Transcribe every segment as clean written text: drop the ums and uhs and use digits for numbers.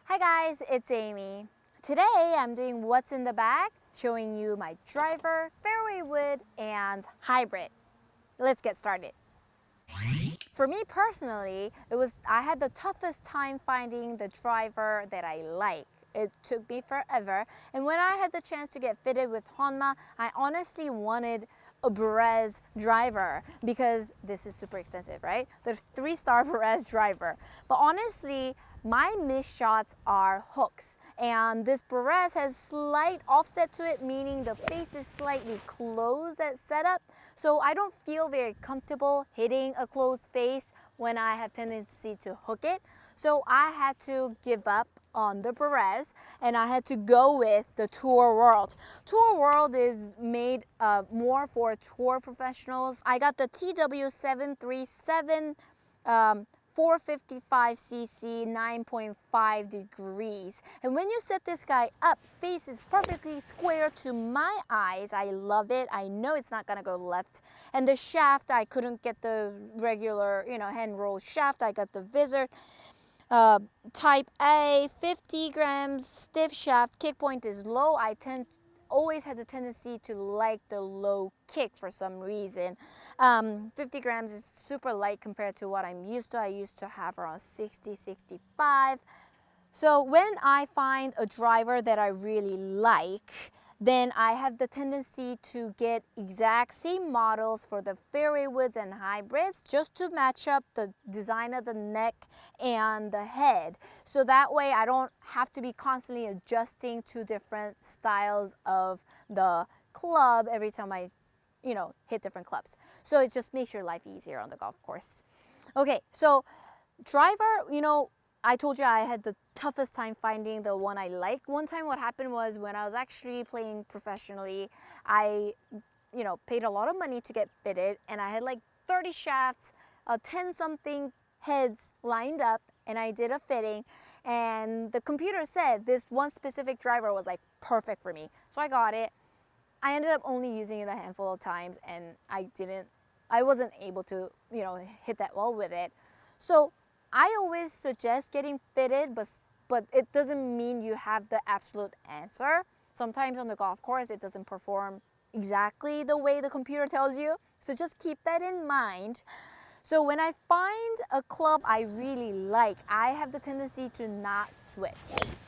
Hi guys, it's Amy. Today I'm doing what's in the bag, showing you my driver, fairway wood, and hybrid. Let's get started. For me personally, I had the toughest time finding the driver that I like. It took me forever, and when I had the chance to get fitted with Honma, I honestly wanted a Perez driver because this is super expensive, right? The 3-star Perez driver. But honestly, my missed shots are hooks, and this Perez has slight offset to it, meaning the face is slightly closed at setup. So I don't feel very comfortable hitting a closed face when I have tendency to hook it. So I had to give up on the Perez and I had to go with the Tour World. Tour World is made more for tour professionals. I got the TW737 455cc 9.5 degrees, and when you set this guy up, face is perfectly square to my eyes. I love it. I know it's not gonna go left. And the shaft, I couldn't get the regular hand roll shaft. I got the Vizard type A, 50 grams stiff shaft. Kick point is low. I always had the tendency to like the low kick for some reason. 50 grams is super light compared to what I'm used to. I used to have around 60, 65. So when I find a driver that I really like, then I have the tendency to get exact same models for the fairway woods and hybrids just to match up the design of the neck and the head. So that way I don't have to be constantly adjusting to different styles of the club every time I hit different clubs. So it just makes your life easier on the golf course. Okay, so driver, I told you I had the toughest time finding the one I like. One time what happened was when I was actually playing professionally, I paid a lot of money to get fitted, and I had like 30 shafts, 10 something heads lined up, and I did a fitting, and the computer said this one specific driver was like perfect for me. So I got it. I ended up only using it a handful of times, and I wasn't able to hit that well with it. So I always suggest getting fitted, but it doesn't mean you have the absolute answer. Sometimes on the golf course, it doesn't perform exactly the way the computer tells you. So just keep that in mind. So when I find a club I really like, I have the tendency to not switch.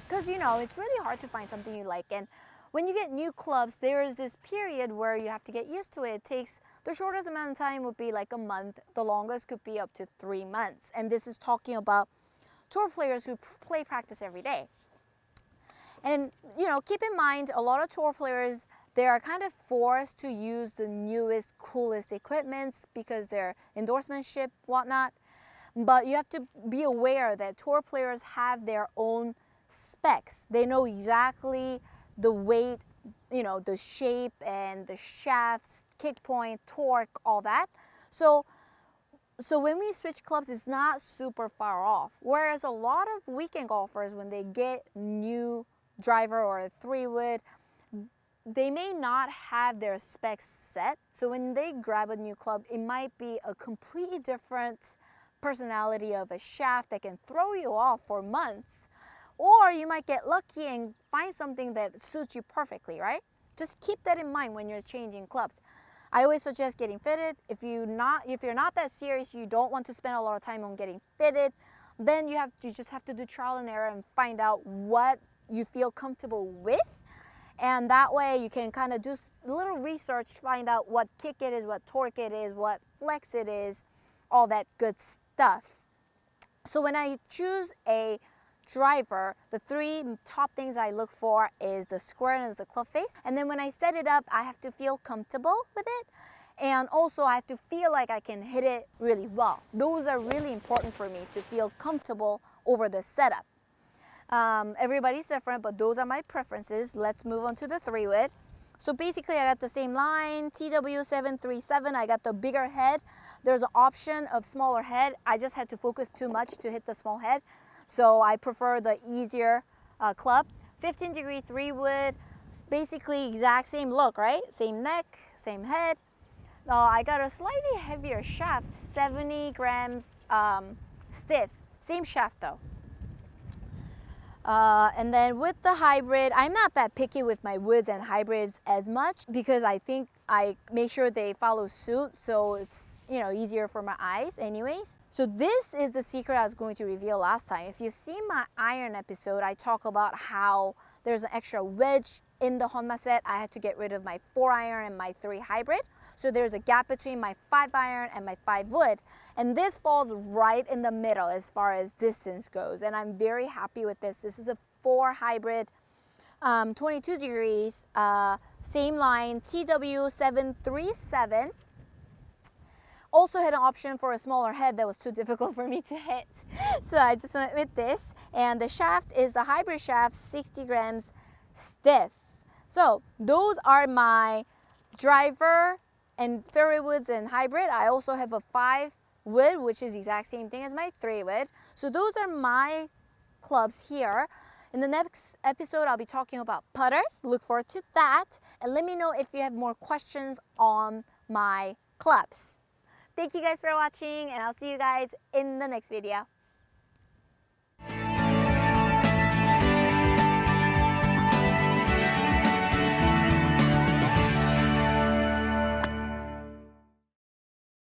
Because it's really hard to find something you like. And when you get new clubs, there is this period where you have to get used to it. It takes, the shortest amount of time would be like a month. The longest could be up to 3 months. And this is talking about tour players who play practice every day. And keep in mind, a lot of tour players, they are kind of forced to use the newest, coolest equipments because they're endorsementship, whatnot. But you have to be aware that tour players have their own specs. They know exactly the weight, the shape and the shafts, kick point, torque, all that. So when we switch clubs, it's not super far off. Whereas a lot of weekend golfers, when they get new driver or a 3-wood, they may not have their specs set. So when they grab a new club, it might be a completely different personality of a shaft that can throw you off for months. Or you might get lucky and find something that suits you perfectly, right? Just keep that in mind when you're changing clubs. I always suggest getting fitted. If you're not that serious, you don't want to spend a lot of time on getting fitted, then you just have to do trial and error and find out what you feel comfortable with. And that way you can kind of do a little research, find out what kick it is, what torque it is, what flex it is, all that good stuff. So when I choose a driver, the 3 top things I look for is the squareness of the club face, and then when I set it up, I have to feel comfortable with it, and also I have to feel like I can hit it really well. Those are really important for me, to feel comfortable over the setup. Everybody's different, but those are my preferences. Let's move on to the 3-wood. So basically I got the same line, TW737, I got the bigger head. There's an option of smaller head. I just had to focus too much to hit the small head. So I prefer the easier club. 15-degree 3-wood, basically exact same look, right? Same neck, same head. I got a slightly heavier shaft, 70 grams stiff. Same shaft though. And then with the hybrid, I'm not that picky with my woods and hybrids as much because I think I make sure they follow suit, so it's, you know, easier for my eyes anyways. So this is the secret I was going to reveal last time. If you've seen my iron episode, I talk about how there's an extra wedge in the Honma set. I had to get rid of my 4 iron and my 3 hybrid. So there's a gap between my 5 iron and my 5 wood. And this falls right in the middle as far as distance goes. And I'm very happy with this. This is a 4 hybrid, 22 degrees, same line, TW737. Also had an option for a smaller head that was too difficult for me to hit. So I just went with this. And the shaft is the hybrid shaft, 60 grams stiff. So those are my driver and fairway woods and hybrid. I also have a 5 wood, which is the exact same thing as my 3 wood. So those are my clubs here. In the next episode, I'll be talking about putters. Look forward to that. And let me know if you have more questions on my clubs. Thank you guys for watching, and I'll see you guys in the next video.